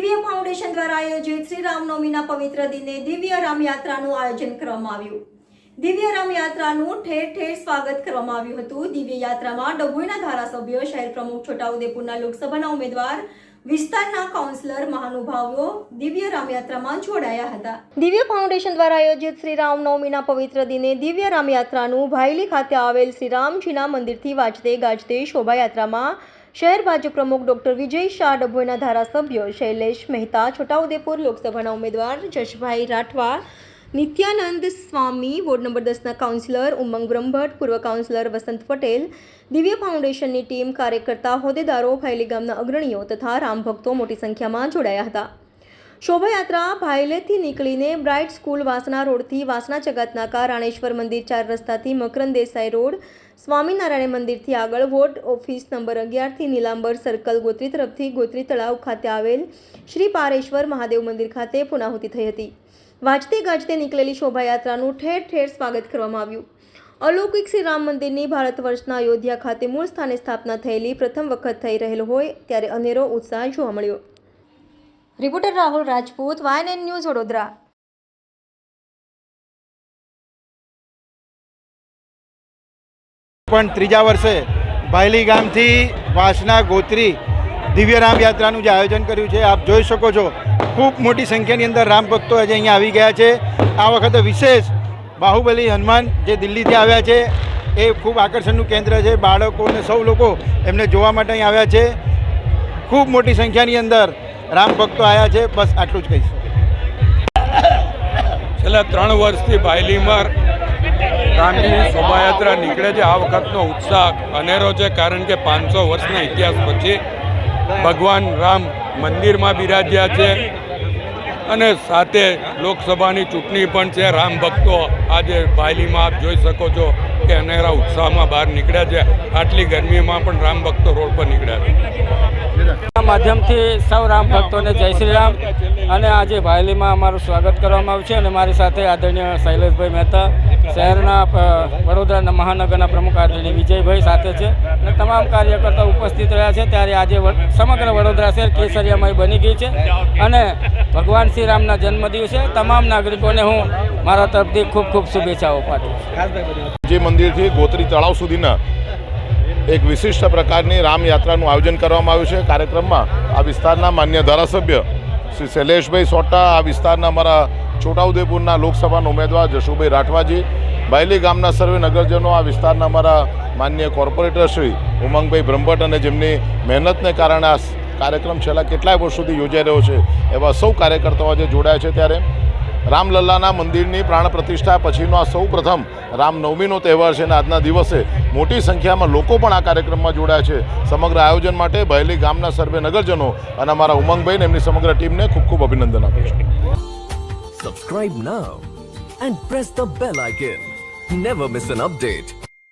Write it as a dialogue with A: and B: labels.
A: દિવ્ય ફાઉન્ડેશન દ્વારા આયોજિત શ્રી રામનવમીના પવિત્ર દિને દિવ્ય રામયાત્રાનું આયોજન કરવામાં આવ્યું। દિવ્ય રામયાત્રાનું ઠેર ઠેર સ્વાગત કરવામાં આવ્યું હતું। દિવ્ય યાત્રામાં ડભોઈના ધારાસભ્ય, શહેર પ્રમુખ, છોટાઉદેપુરના લોકસભાના ઉમેદવાર, વિસ્તારના કાઉન્સિલર, મહાનુભાવો દિવ્ય રામયાત્રામાં જોડાયા હતા। દિવ્ય ફાઉન્ડેશન દ્વારા આયોજિત શ્રી રામનવમીના પવિત્ર દિને દિવ્ય રામયાત્રાનું ભાયલી ખાતે આવેલ શ્રી રામજીના મંદિરથી વાજતે ગાજતે શોભાયાત્રામાં શહેર ભાજપ પ્રમુખ ડોક્ટર વિજય શાહ, ડભોઈના ધારાસભ્ય શૈલેષ મહેતા, છોટાઉદેપુર લોકસભાના ઉમેદવાર જશભાઈ રાઠવા, નિત્યાનંદ સ્વામી, વોર્ડ નંબર 10ના કાઉન્સિલર ઉમંગ બ્રહ્મભટ્ટ, પૂર્વ કાઉન્સિલર વસંત પટેલ, દિવ્ય ફાઉન્ડેશનની ટીમ, કાર્યકર્તા, હોદ્દેદારો, ભાયલી ગામના અગ્રણીઓ તથા રામભક્તો મોટી સંખ્યામાં જોડાયા હતા। શોભાયાત્રા ભાયલેથી નીકળીને બ્રાઇટ સ્કૂલ, વાસણા રોડથી વાસણા ચગાતનાકા, રાણેશ્વર મંદિર 4 રસ્તાથી મકરંદ દેસાઈ રોડ, સ્વામિનારાયણ મંદિરથી આગળ વોર્ડ ઓફિસ નંબર 11થી નીલાંબર સર્કલ, ગોત્રી તરફથી ગોત્રી તળાવ ખાતે આવેલ શ્રી પારેશ્વર મહાદેવ મંદિર ખાતે પૂર્ણાહુતિ થઈ હતી। વાજતે ગાજતે નીકળેલી શોભાયાત્રાનું ઠેર ઠેર સ્વાગત કરવામાં આવ્યું। અલૌકિક શ્રી રામ મંદિરની ભારત વર્ષના અયોધ્યા ખાતે મૂળ સ્થાને સ્થાપના થયેલી પ્રથમ વખત થઈ રહેલ હોય ત્યારે અનેરો ઉત્સાહ જોવા મળ્યો। Reporter Rahul Rajput, YNN news, Vadodara.
B: પણ ત્રીજા વર્ષે ભાયલી ગામથી વાસણા ગોત્રી દિવ્ય રામ યાત્રાનું જે આયોજન કર્યું છે, આપ જોઈ શકો છો ખૂબ મોટી સંખ્યાની અંદર રામ ભક્તો આજે અહીંયા આવી ગયા છે। આ વખતે વિશેષ બાહુબલી હનુમાન જે દિલ્હીથી આવ્યા છે એ ખૂબ આકર્ષણનું કેન્દ્ર છે। બાળકો અને સૌ લોકો એમને જોવા માટે અહીં આવ્યા છે। ખૂબ મોટી સંખ્યાની અંદર રામ ભક્તો આવ્યા છે। બસ આટલું જ કહીશ।
C: છેલ્લા 3 વર્ષથી ભાયલીમાં રામજીની શોભાયાત્રા નીકળે છે। આ વખતનો ઉત્સાહ અનેરો છે, કારણ કે 500 વર્ષના ઇતિહાસ પછી ભગવાન રામ મંદિરમાં બિરાજ્યા છે અને સાથે લોકસભાની ચૂંટણી પણ છે। રામ ભક્તો આજે ભાયલીમાં આપ જોઈ શકો છો કે અનેરા ઉત્સાહમાં બહાર નીકળ્યા છે। આટલી ગરમીમાં પણ રામ ભક્તો રોડ પર નીકળ્યા છે।
D: માધ્યમથી સૌ રામ ભક્તોને જય શ્રી રામ। અને આજે ભાયલીમાં અમારું સ્વાગત કરવામાં આવ્યું છે અને મારી સાથે આદરણીય શૈલેષભાઈ મહેતા, શહેરના વડોદરા મહાનગરના પ્રમુખ આદરણીય વિજયભાઈ સાથે છે અને તમામ કાર્યકર્તાઓ ઉપસ્થિત રહ્યા છે। ત્યારે આજે સમગ્ર વડોદરા શહેર કેસરિયામય બની ગઈ છે અને ભગવાન શ્રી રામના જન્મદિવસે તમામ નાગરિકોને હું મારા તરફથી ખૂબ ખૂબ શુભેચ્છાઓ પાઠવું છું।
E: જે મંદિરથી ગોત્રી તળાવ સુધીના એક વિશિષ્ટ પ્રકારની રામયાત્રાનું આયોજન કરવામાં આવ્યું છે। કાર્યક્રમમાં આ વિસ્તારના માન્ય ધારાસભ્ય શ્રી શૈલેષભાઈ સોટા, આ વિસ્તારના અમારા છોટાઉદેપુરના લોકસભાના ઉમેદવાર જશુભાઈ રાઠવાજી, ભાયલી ગામના સર્વે નગરજનો, આ વિસ્તારના અમારા માન્ય કોર્પોરેટર શ્રી ઉમંગભાઈ બ્રહ્મભટ્ટ અને જેમની મહેનતને કારણે આ કાર્યક્રમ છેલ્લા કેટલાય વર્ષોથી યોજાઈ રહ્યો છે એવા સૌ કાર્યકર્તાઓ આજે જોડાયા છે। ત્યારે રામલલ્લાના મંદિરની પ્રાણ પ્રતિષ્ઠા પછીનો આ સૌ પ્રથમ રામનવમીનો તહેવાર છે અને આજના દિવસે મોટી સંખ્યામાં લોકો પણ આ કાર્યક્રમમાં જોડાયા છે। સમગ્ર આયોજન માટે ભાયલી ગામના સર્વે નગરજનો અને અમારા ઉમંગભાઈ અને એમની સમગ્ર ટીમને ખૂબ ખૂબ અભિનંદન આપું છું।
F: Subscribe now and press the bell icon. Never miss an update.